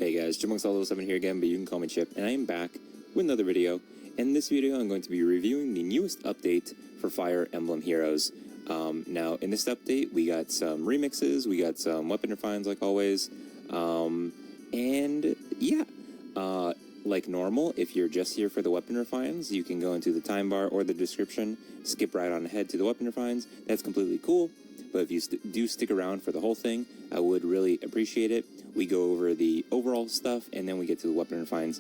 Hey guys, Chipmunks7 here again, but you can call me Chip, and I am back with another video. In this video, I'm going to be reviewing the newest update for Fire Emblem Heroes. Now, in this update, we got some remixes, we got some weapon refines like always, and yeah, like normal, if you're just here for the weapon refines, you can go into the time bar or the description, skip right on ahead to the weapon refines. That's completely cool, but if you do stick around for the whole thing, I would really appreciate it. We go over the overall stuff, and then we get to the weapon refines.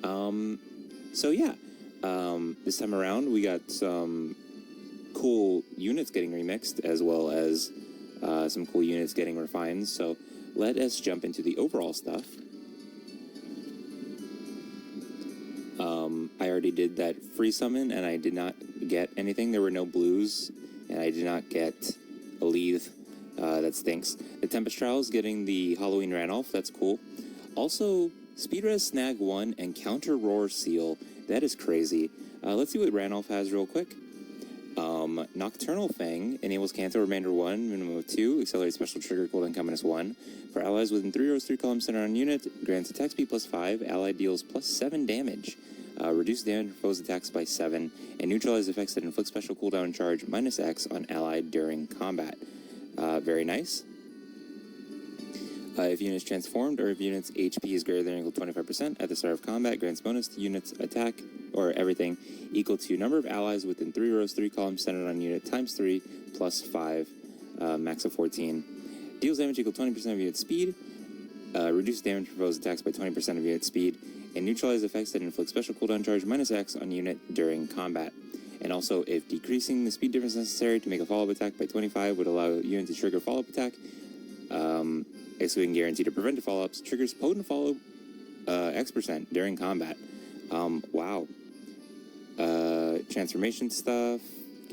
So yeah, this time around, we got some cool units getting remixed, as well as some cool units getting refined. So let us jump into the overall stuff. I already did that free summon, and I did not get anything. There were no blues, and I did not get a leave. That stinks. The Tempest Trial is getting the Halloween Ranolf. That's cool. Also, Speed Res Snag 1 and Counter Roar Seal. That is crazy. Let's see what Ranolf has real quick. Nocturnal Fang enables Kanto Remainder 1, minimum of 2, accelerates special trigger cooldown count -1. For allies within 3 rows, 3 columns centered on unit, grants attack speed +5, ally deals +7 damage. Reduce damage for foes' attacks by 7, and neutralize effects that inflict special cooldown charge -X on allied during combat. Very nice. If units transformed, or if units' HP is greater than or equal to 25% at the start of combat, grants bonus to units' attack, or everything, equal to number of allies within 3 rows, 3 columns centered on unit ×3 +5, max of 14. Deals damage equal to 20% of unit speed, reduce damage for foes' attacks by 20% of unit speed, and neutralize effects that inflict special cooldown charge -X on unit during combat. And also, if decreasing the speed difference necessary to make a follow-up attack by 25 would allow a unit to trigger follow-up attack, excluding guarantee to prevent follow-ups, triggers potent follow X% during combat. Wow. Transformation stuff,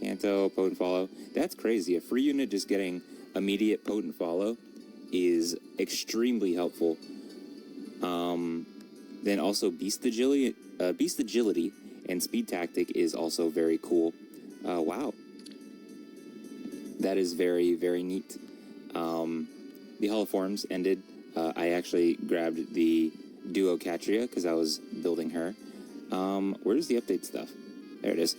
Kanto, potent follow. That's crazy. A free unit just getting immediate potent follow is extremely helpful. Then also Beast Agility and Speed Tactic is also very cool. Wow. That is very, very neat. The Holoforms ended. I actually grabbed the Duo Catria because I was building her. Where's the update stuff? There it is.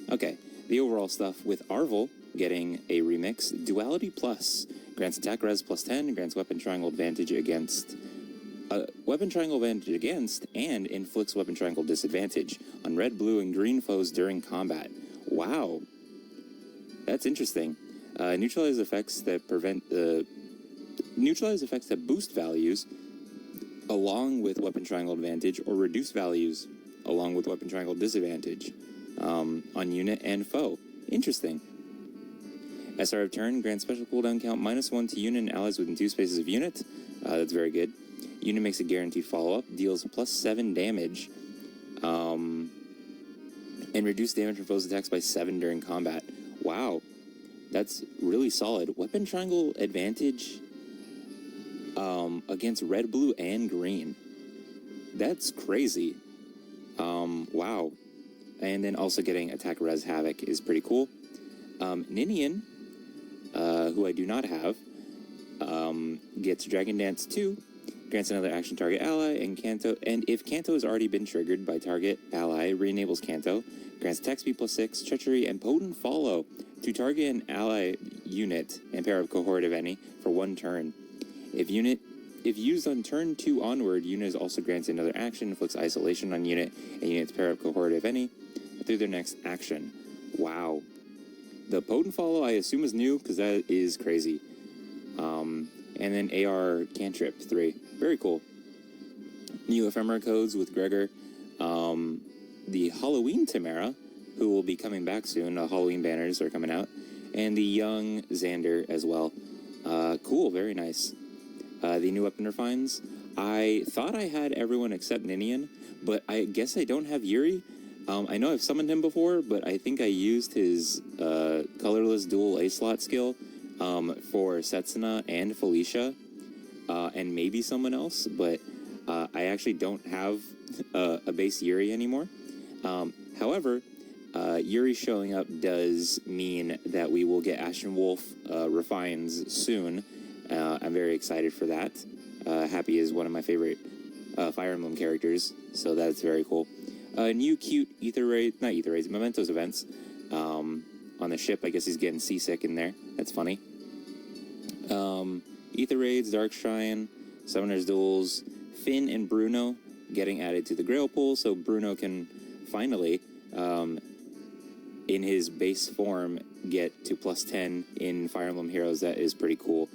Okay. The overall stuff with Arvel getting a remix. Duality Plus grants attack res +10, grants weapon triangle advantage against... and inflicts weapon triangle disadvantage on red, blue, and green foes during combat. Wow. That's interesting. Neutralize effects that boost values along with weapon triangle advantage, or reduce values along with weapon triangle disadvantage on unit and foe. Interesting. SR of turn grants special cooldown count -1 to unit and allies within 2 spaces of unit. That's very good. Unit makes a guaranteed follow-up, deals +7 damage, and reduce damage from foes' attacks by 7 during combat. Wow. That's really solid. Weapon triangle advantage against red, blue, and green. That's crazy. Wow. And then also getting attack res havoc is pretty cool. Ninian, who I do not have, gets Dragon Dance 2, grants another action target ally, and Kanto. And if Kanto has already been triggered by target ally, re-enables Kanto, grants attack speed +6, treachery, and potent follow to target an ally unit and pair of cohort if any for 1 turn. If used on turn 2 onward, unit also grants another action, inflicts isolation on unit and unit's pair of cohort if any through their next action. Wow. The potent follow I assume is new because that is crazy. And then AR Cantrip 3. Very cool. New ephemera codes with Gregor. The Halloween Tamara, who will be coming back soon. Halloween banners are coming out. And the young Xander as well. Cool, very nice. The new weapon refines. I thought I had everyone except Ninian, but I guess I don't have Yuri. I know I've summoned him before, but I think I used his colorless dual A-slot skill for Setsuna and Felicia, and maybe someone else, but I actually don't have a base Yuri anymore. However, Yuri showing up does mean that we will get Ashen Wolf refines soon. I'm very excited for that. Happy is one of my favorite Fire Emblem characters, so that's very cool. New cute Mementos events on the ship. I guess he's getting seasick in there. That's funny. Ether Raids, Dark Shrine, Summoner's Duels, Finn and Bruno getting added to the Grail pool, so Bruno can finally, in his base form, get to plus 10 in Fire Emblem Heroes. That is pretty cool.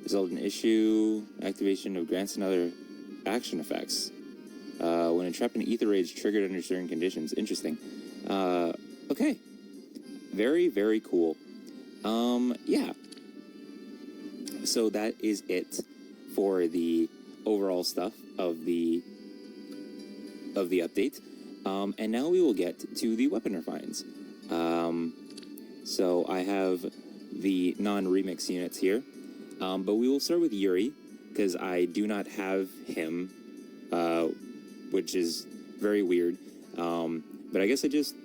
Result in issue, activation of grants and other action effects. When a trap in Ether Rage triggered under certain conditions. Interesting. Okay. Very, very cool. Yeah. So that is it for the overall stuff of the update. And now we will get to the weapon refines. So I have the non-remix units here. But we will start with Yuri, because I do not have him, which is very weird. But I guess I just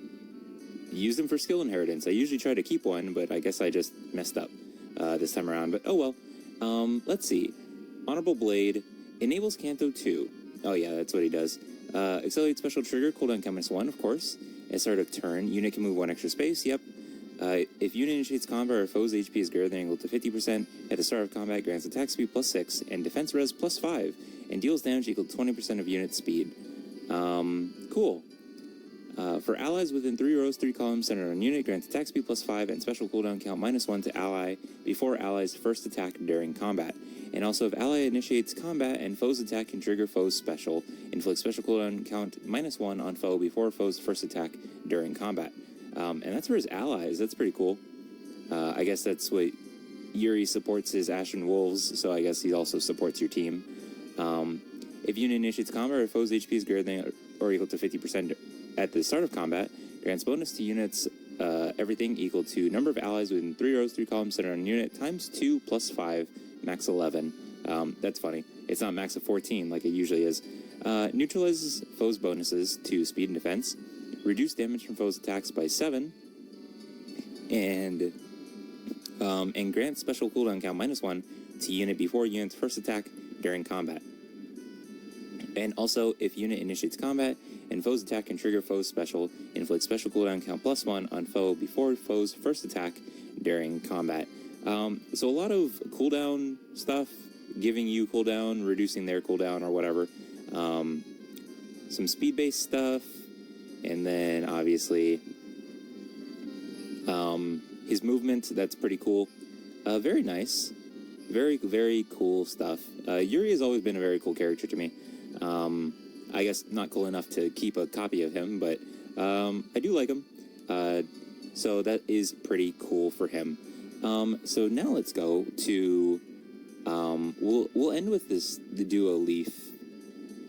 used him for skill inheritance. I usually try to keep one, but I guess I just messed up this time around. But oh well. Let's see. Honorable Blade enables Kanto 2. Oh yeah, that's what he does. Accelerate special trigger, cooldown count -1, of course. At start of turn, unit can move 1 extra space, yep. If unit initiates combat or foe's HP is greater than or equal to 50%, at the start of combat grants attack speed +6 and defense res +5, and deals damage equal to 20% of unit speed. Cool. For allies within 3 rows, 3 columns centered on unit, grants attack speed +5 and special cooldown count -1 to ally before ally's first attack during combat. And also, if ally initiates combat and foe's attack can trigger foe's special, inflict special cooldown count -1 on foe before foe's first attack during combat. And that's for his allies. That's pretty cool. I guess that's what Yuri supports his Ashen Wolves, so I guess he also supports your team. If unit initiates combat or foe's HP is greater than or equal to 50% at the start of combat, grants bonus to units, everything equal to number of allies within 3 rows, 3 columns centered on unit, times 2 plus 5, max 11. That's funny. It's not max of 14 like it usually is. Neutralizes foe's bonuses to speed and defense, reduce damage from foe's attacks by 7, and grant special cooldown count -1 to unit before unit's first attack during combat. And also, if unit initiates combat and foe's attack can trigger foe's special, inflict special cooldown count +1 on foe before foe's first attack during combat. So a lot of cooldown stuff, giving you cooldown, reducing their cooldown or whatever. Some speed-based stuff, and then obviously his movement, that's pretty cool. Very nice. Very, very cool stuff. Yuri has always been a very cool character to me. I guess not cool enough to keep a copy of him, but I do like him. So that is pretty cool for him. So now let's go to we'll end with the duo Leaf.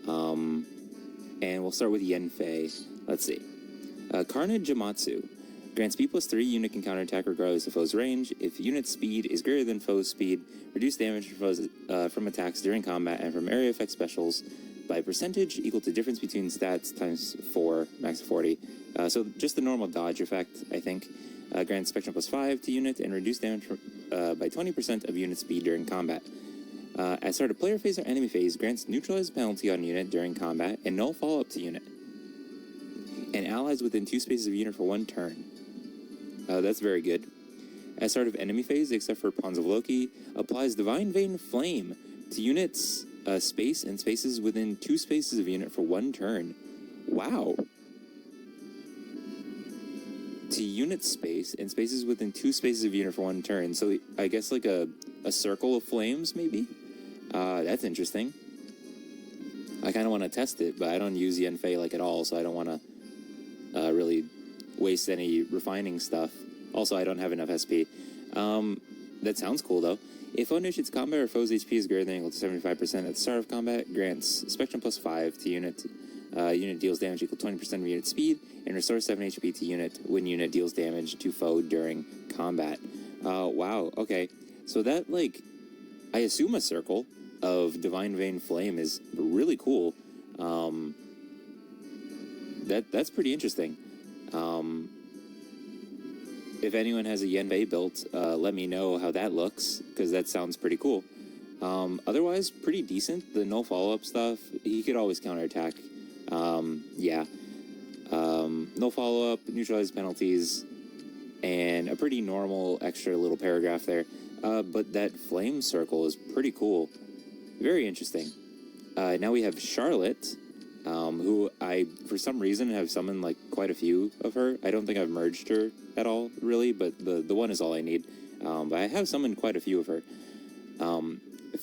And we'll start with Yenfei. Let's see. Carnage Jamatsu. Grants B plus 3, unit can counterattack regardless of foe's range. If unit speed is greater than foe's speed, reduce damage from attacks during combat and from area effect specials by percentage equal to difference between stats times 4, max of 40. So just the normal dodge effect, I think. Grants Spectrum plus 5 to unit and reduce damage by 20% of unit speed during combat. At start of player phase or enemy phase, grants neutralize penalty on unit during combat and no follow-up to unit. And allies within 2 spaces of unit for 1 turn. That's very good. At start of enemy phase, except for Pawns of Loki, applies Divine Vein Flame to units space and spaces within 2 spaces of unit for 1 turn. Wow. To unit space and spaces within 2 spaces of unit for 1 turn. So I guess like a circle of flames, maybe? That's interesting. I kind of want to test it, but I don't use Yenfei like at all, so I don't want to really waste any refining stuff. Also, I don't have enough SP. That sounds cool, though. If foe initiates combat or foe's HP is greater than or equal to 75% at the start of combat, grants Spectrum plus 5 to unit. Unit deals damage equal to 20% of unit speed, and restores 7 HP to unit when unit deals damage to foe during combat. Wow, okay. So that, like, I assume a circle of Divine Vein Flame is really cool. That's pretty interesting. If anyone has a Yenfei built, let me know how that looks, because that sounds pretty cool. Otherwise, pretty decent. The no follow-up stuff, he could always counterattack. Yeah. No follow-up, neutralize penalties, and a pretty normal extra little paragraph there. But that flame circle is pretty cool. Very interesting. Now we have Charlotte, who I, for some reason, have summoned like quite a few of her. I don't think I've merged her at all, really, but the one is all I need. But I have summoned quite a few of her.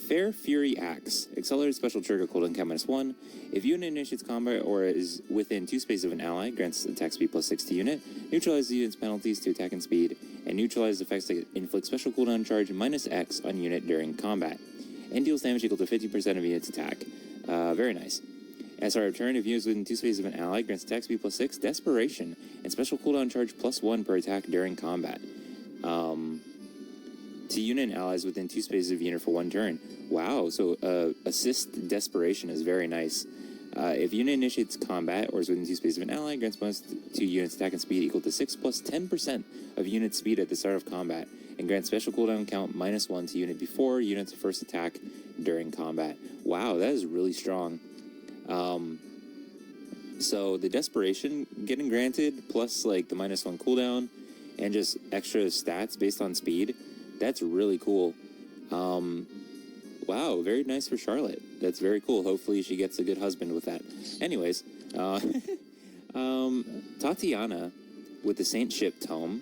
Fair Fury Axe. Accelerated special trigger cooldown count -1. If unit initiates combat or is within 2 spaces of an ally, grants attack speed +6 to unit, neutralize the unit's penalties to attack and speed, and neutralize effects that inflict special cooldown charge -X on unit during combat, and deals damage equal to 50% of unit's attack. Very nice. As our turn, if units within 2 spaces of an ally, grants attack speed +6, Desperation, and special cooldown charge +1 per attack during combat. To unit and allies within 2 spaces of unit for 1 turn. Wow, so assist Desperation is very nice. If unit initiates combat or is within 2 spaces of an ally, grants bonus to unit's attack and speed equal to 6 plus 10% of unit speed at the start of combat, and grants special cooldown count -1 to unit before unit's first attack during combat. Wow, that is really strong. So the Desperation getting granted, plus like the -1 cooldown, and just extra stats based on speed, that's really cool. Wow, very nice for Charlotte. That's very cool. Hopefully she gets a good husband with that. Anyways, Tatiana with the Saintship Tome,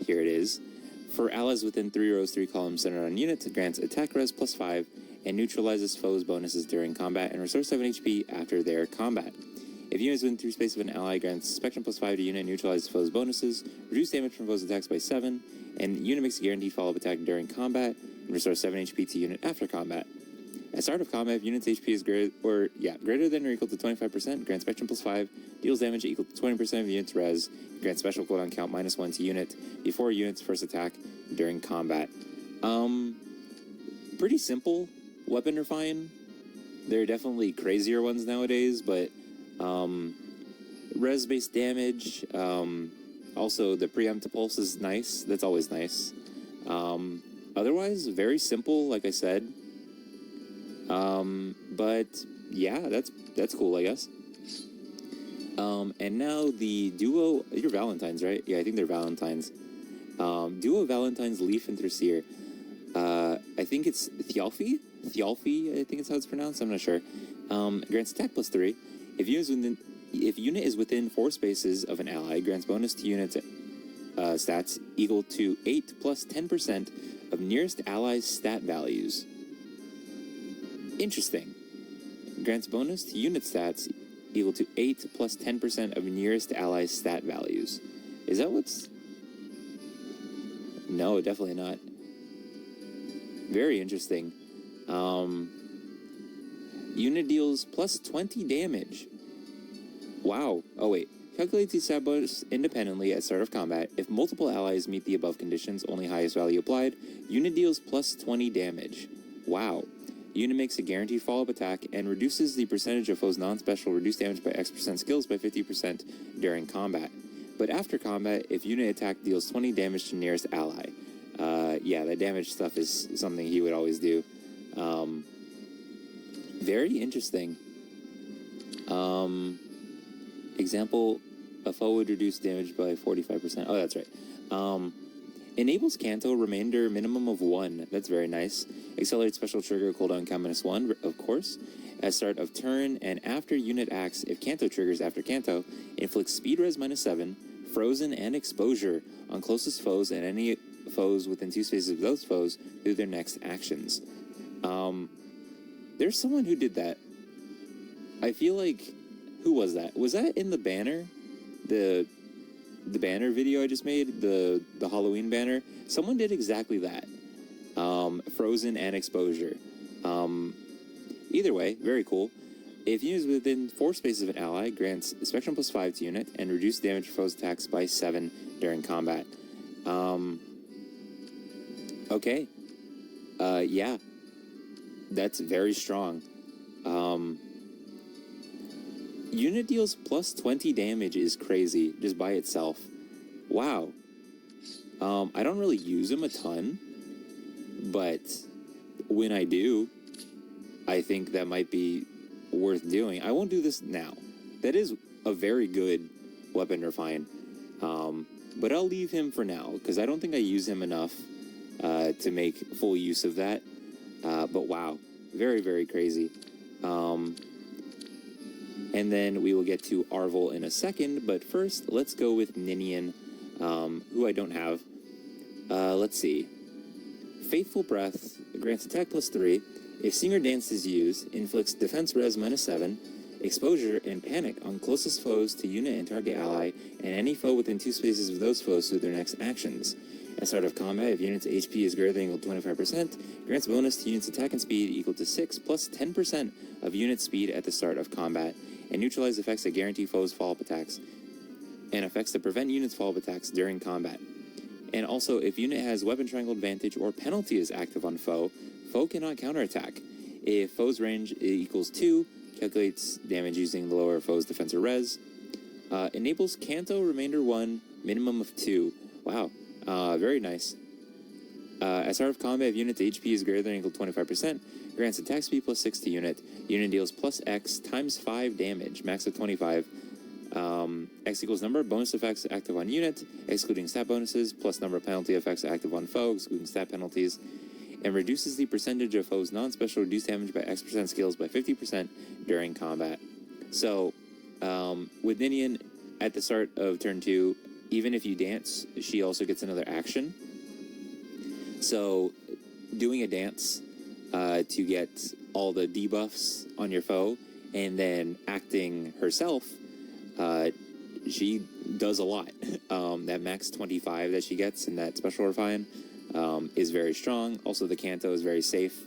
here it is. For allies within 3 rows, 3 columns centered on units, it grants attack res +5 and neutralizes foes' bonuses during combat and restores 7 HP after their combat. If units within 3 spaces of an ally, grants Spectrum +5 to unit, neutralizes foes' bonuses, reduce damage from foes' attacks by 7, and unit makes a guaranteed follow-up attack during combat and restores 7 HP to unit after combat. At start of combat, if unit's HP is greater than or equal to 25%, grants Spectrum +5, deals damage equal to 20% of unit's res, grants special cooldown count -1 to unit before unit's first attack during combat. Pretty simple weapon refine. There are definitely crazier ones nowadays, but res-based damage, also the preempt pulse is nice. That's always nice. Otherwise, very simple, like I said. But yeah, that's cool, I guess. And now the duo, you're Valentine's, right? Yeah, I think they're Valentine's. Duo Valentine's Leaf Interseer. I think it's Thialfi, I think it's how it's pronounced, I'm not sure. Grants attack +3. If unit is within 4 spaces of an ally, grants bonus to unit stats equal to 8 plus 10% of nearest ally's stat values. Interesting. Grants bonus to unit stats equal to 8 plus 10% of nearest ally's stat values. Is that what's... No, definitely not. Very interesting. Unit deals plus 20 damage. Wow. Oh, wait. Calculates the stat bonus independently at start of combat. If multiple allies meet the above conditions, only highest value applied, unit deals plus 20 damage. Wow. Unit makes a guaranteed follow-up attack and reduces the percentage of foes' non-special reduced damage by X% skills by 50% during combat. But after combat, if unit attack deals 20 damage to nearest ally. Yeah, that damage stuff is something he would always do. Very interesting. Example, a foe would reduce damage by 45%. Oh, that's right. Enables Canto remainder minimum of 1. That's very nice. Accelerate special trigger cooldown count -1, of course. At start of turn and after unit acts, if Canto triggers after Canto, inflicts speed res -7, frozen and exposure on closest foes and any foes within 2 spaces of those foes through their next actions. There's someone who did that. I feel like, who was that? Was that in the banner? The banner video I just made, the Halloween banner? Someone did exactly that. Frozen and exposure. Either way, very cool. If used within 4 spaces of an ally, grants Spectrum +5 to unit and reduce damage to foes' attacks by 7 during combat. Okay. Yeah. That's very strong. Unit deals plus 20 damage is crazy, just by itself. Wow. I don't really use them a ton, but when I do, I think that might be worth doing. I won't do this now. That is a very good weapon refine. But I'll leave him for now because I don't think I use him enough to make full use of that. But wow, very, very crazy. And then we will get to Arvel in a second. But first, let's go with Ninian, who I don't have. Let's see. Faithful Breath grants attack +3. If Sing or Dance is used, inflicts defense res -7, exposure and panic on closest foes to unit and target ally, and any foe within 2 spaces of those foes through their next actions. At start of combat, if unit's HP is greater than or equal to 25%, grants bonus to unit's attack and speed equal to 6 plus 10% of unit speed at the start of combat, and neutralize effects that guarantee foes' follow-up attacks, and effects that prevent units' follow-up attacks during combat. And also, if unit has weapon triangle advantage or penalty is active on foe, foe cannot counterattack. If foe's range equals 2, calculates damage using the lower foe's defense or res. Enables Canto remainder 1, minimum of 2. Wow, very nice. At start of combat, if unit's HP is greater than or equal to 25%, grants attack speed +6 to unit. Unit deals +X times 5 damage, max of 25. X equals number of bonus effects active on unit, excluding stat bonuses, plus number of penalty effects active on foe, excluding stat penalties, and reduces the percentage of foes' non-special reduced damage by X% skills by 50% during combat. So, with Ninian, at the start of turn 2, even if you dance, she also gets another action. So, doing a dance to get all the debuffs on your foe, and then acting herself, she does a lot. That max 25 that she gets in that special refine is very strong. Also, the Canto is very safe.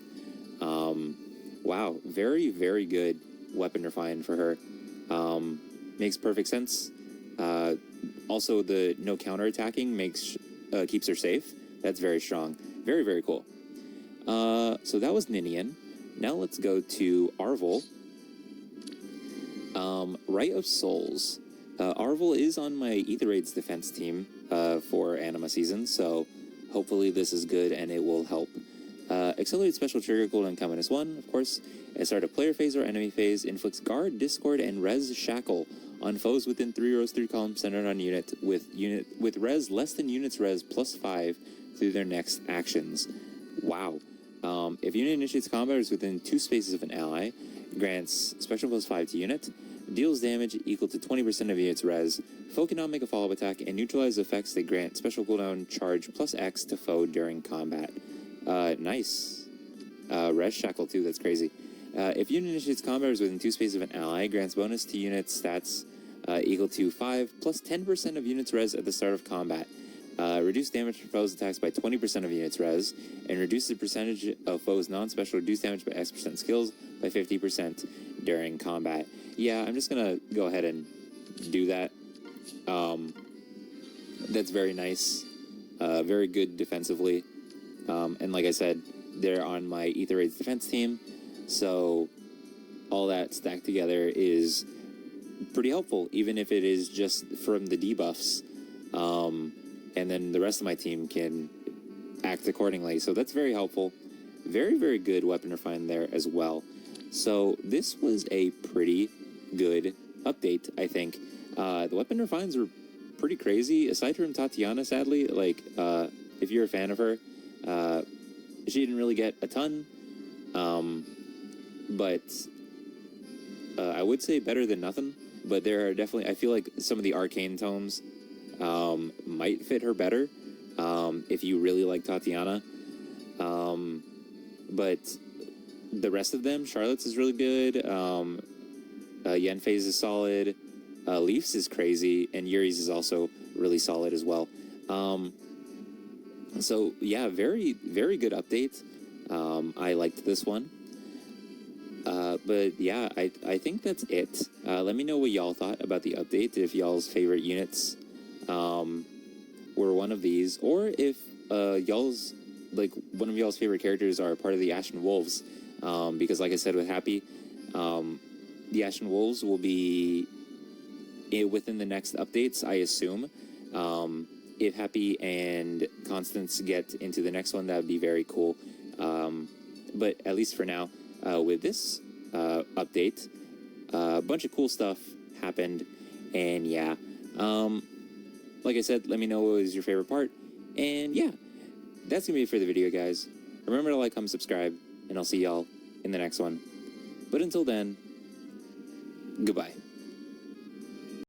Wow, very, very good weapon refine for her. Makes perfect sense. Also, the no counterattacking keeps her safe. That's very strong. Very, very cool. So that was Ninian. Now let's go to Arvel. Right of Souls. Arvel is on my Ether Raid's defense team for Anima Season, so hopefully this is good and it will help. Accelerated special trigger cooldown count -1, of course. At start of player phase or enemy phase, inflicts guard, discord, and res shackle on foes within 3 rows, 3 columns centered on unit with res less than unit's res +5 through their next actions. Wow. If unit initiates combat or is within 2 spaces of an ally, grants special +5 to unit, deals damage equal to 20% of unit's res, foe cannot make a follow-up attack, and neutralize effects that grant special cooldown charge +X to foe during combat. Nice. Res shackle too, that's crazy. If unit initiates combat or is within 2 spaces of an ally, grants bonus to unit stats equal to 5 plus 10% of unit's res at the start of combat. Reduce damage from foes' attacks by 20% of unit's res, and reduce the percentage of foes' non-special reduced damage by X% skills by 50% during combat. Yeah, I'm just gonna go ahead and do that. That's very nice. Very good defensively. And like I said, they're on my Ether Raid's defense team, so all that stacked together is pretty helpful, even if it is just from the debuffs. And then the rest of my team can act accordingly. So that's very helpful. Very, very good weapon refine there as well. So this was a pretty good update, I think. The weapon refines were pretty crazy. Aside from Tatiana, sadly, like, if you're a fan of her, she didn't really get a ton. But I would say better than nothing. But there are definitely, I feel like some of the arcane tomes might fit her better if you really like Tatiana. But the rest of them, Charlotte's is really good. Yenfei's is solid. Leaf's is crazy, and Yuri's is also really solid as well. So yeah, very, very good update. I liked this one. But yeah, I think that's it. Let me know what y'all thought about the update, if y'all's favorite units were one of these, or if y'all's, like, one of y'all's favorite characters are part of the Ashen Wolves, because like I said with Happy, the Ashen Wolves will be within the next updates, I assume. If Happy and Constance get into the next one, that would be very cool. But at least for now, with this update. A bunch of cool stuff happened, and yeah. Like I said, let me know what was your favorite part, and yeah, that's gonna be it for the video, guys. Remember to like, comment, subscribe, and I'll see y'all in the next one. But until then, goodbye.